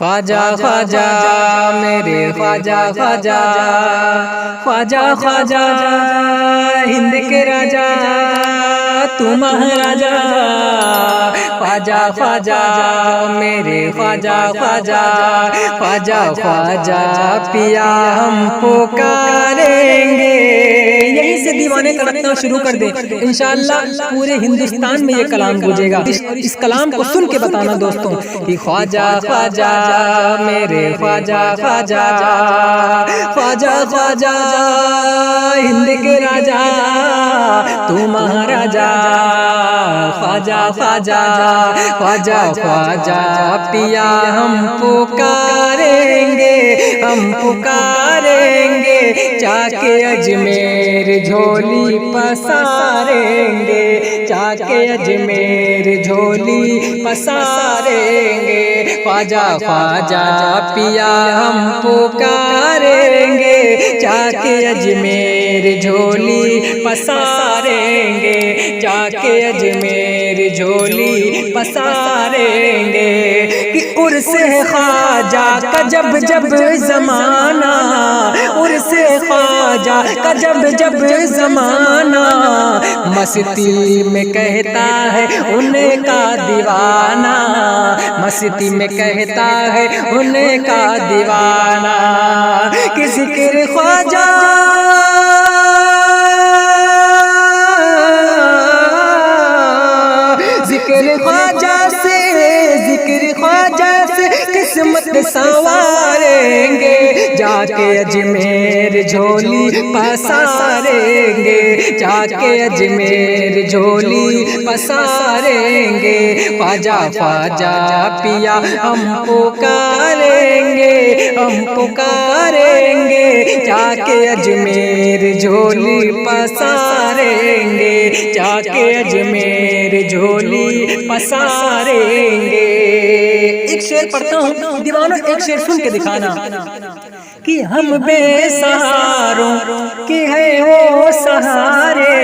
ख्वाजा ख्वाजा मेरे ख्वाजा ख्वाजा ख्वाजा ख्वाजा हिंद के राजा तू महाराजा ख्वाजा ख्वाजा मेरे ख्वाजा ख्वाजा ख्वाजा ख्वाजा पिया हम पुकारेंगे। यहीं से दीवाने तड़पना शुरू कर दे, इंशाअल्लाह पूरे हिंदुस्तान में ये कलाम गूंजेगा। इस कलाम को सुन के बताना दोस्तों कि ख्वाजा ख्वाजा मेरे ख्वाजा ख्वाजा ख्वाजा ख्वाजा हिंद के राजा तू महाराजा ख्वाजा ख्वाजा ख्वाजा ख्वाजा पिया हम पुकारेंगे, हम पुकारेंगे चाके अजमेर झोली पसारेंगे, चाके अजमेर झोली पसारेंगे। ख्वाजा ख्वाजा पिया हम पुकारेंगे चाके अजमेर झोली पसारेंगे, चाके अजमेर झोली पसारेंगे। कि उर्से ख्वाजा का जब जब ज़माना, उर्से ख्वाजा का जब जब ज़माना, मस्ती में कहता है उनका दीवाना, मस्ती में कहता है उनका दीवाना। कि ज़िक्र ख्वाजा ज़िक्र ख्वाजा से, ज़िक्र ख्वाजा से किस्मत संवारेंगे, जाके अजमेर झोली पसारेंगे, जाके अजमेर झोली पसारेंगे। ख्वाजा ख्वाजा पिया हम पुकारेंगे, हम पुकारेंगे जाके अजमेर झोली पसारेंगे, जाके अजमेर झोली पसारेंगे। एक शेर पढ़ता हूँ दीवानों, एक शेर सुन के दिखाना कि हम बेसहारों के हैं वो सहारे,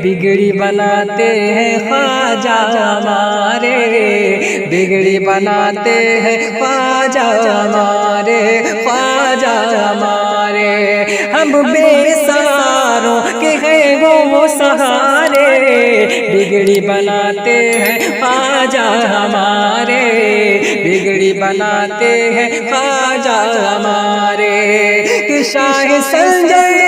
बिगड़ी बनाते हैं ख्वाजा हमारे, बिगड़ी बनाते हैं ख्वाजा हमारे, ख्वाजा हमारे। हम बेसहारों के हैं वो सहारे, बिगड़ी बनाते हैं ख्वाजा हमारे, बिगड़ी बनाते हैं ख्वाजा हमारे। कि शाह संजय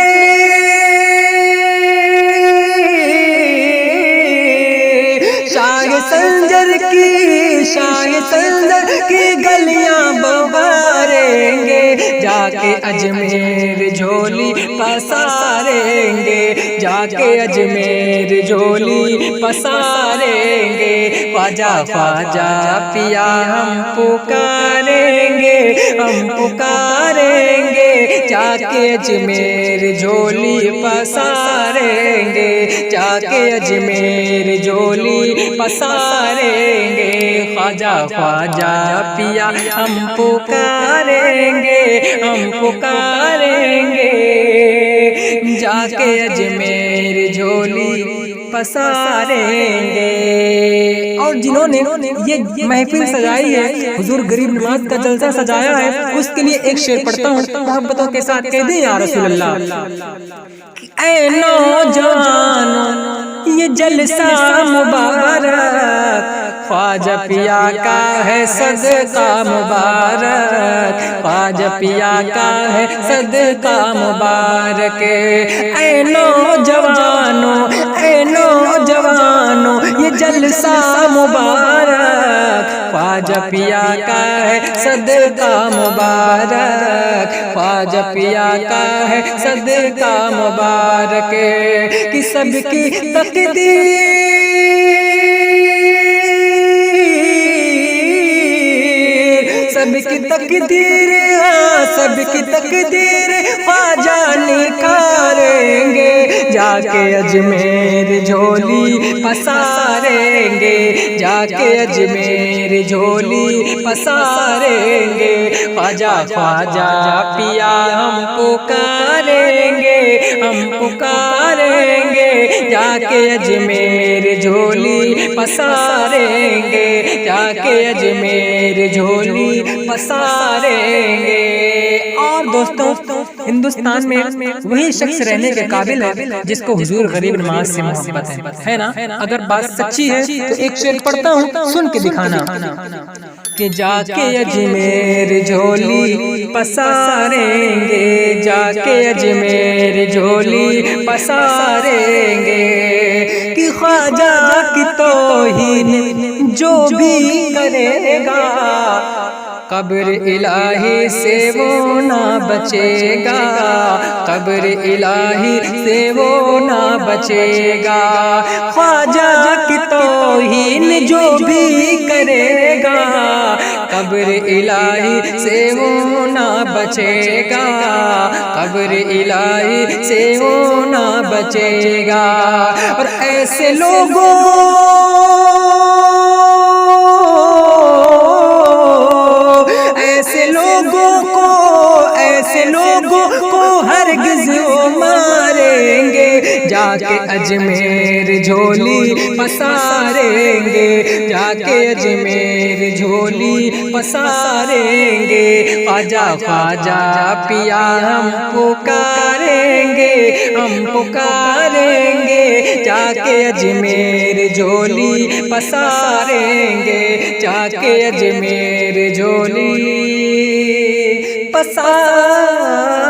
संजर की, शाह संजर की गलियां बहारेंगे, जाके अजमेर झोली पसारेंगे, जाके अजमेर झोली पसारेंगे। ख्वाजा ख्वाजा पिया हम पुकारेंगे, हम पुकारेंगे जाके अजमेर झोली पसारेंगे, जाके अजमेर झोली पसारेंगे। ख्वाजा ख्वाजा पिया हम पुकारेंगे, हम पुकारेंगे जाके अजमेर झोली पसारेंगे। और जिन्होंने ये महफिल सजाई है, हुजूर गरीब नवाज का जलसा सजाया है, उसके लिए एक शेर पढ़ता हूँ मोहब्बतों के साथ, कह दे या रसूल अल्लाह। ऐ नौजवानों ये जलसा मुबारक, ख्वाजा पिया का है सदका मुबारक, ख्वाजा पिया का है सदका मुबारक। ऐ नौजवानों, ऐ नौजवानों ये जलसा मुबारक, ख्वाजा पिया का है सदका मुबारक, ख्वाजा पिया का है सदका मुबारक। कि सबकी तकदीर, सबकी तकदीर, सबकी तकदीर ख्वाजा निखारेंगे, जाके अजमेर झोली पसारेंगे, जाके अजमेर झोली पसारेंगे। ख्वाजा ख्वाजा पिया हम पुकारेंगे, ہم پکاریں گے جا کے اجمیر جھولی پساریں گے جا کے اجمیر جھولی پساریں گے۔ اور دوستوں ہندوستان میں وہی شخص رہنے کے قابل ہے جس کو حضور غریب نواز سے محبت ہے نا؟ اگر بات سچی ہے تو ایک شعر پڑھتا ہوں، سن کے دکھانا کہ جا کے اجمیر جھولی پساریں گے جا کے اجمیر جھولی پساریں گے کہ خواجہ کی توہین جو بھی کرے گا قبر الہی سے وہ نہ بچے گا قبر الہی سے وہ نہ بچے گا۔ خواجہ کی توہین جو بھی کرے گا قبر الہی سے وہ نہ بچے گا قبر الہی سے وہ نہ بچے گا۔ اور ایسے لوگوں کو ہرگز وہ ماریں گے جا کے اجمیر جھولی پساریں گے جا کے اجمیر جھولی پساریں گے۔ خواجہ خواجہ پیا ہم پکاریں گے ہم پکاریں گے جا کے اجمیر جھولی پساریں گے جا کے اجمیر جھولی پساریں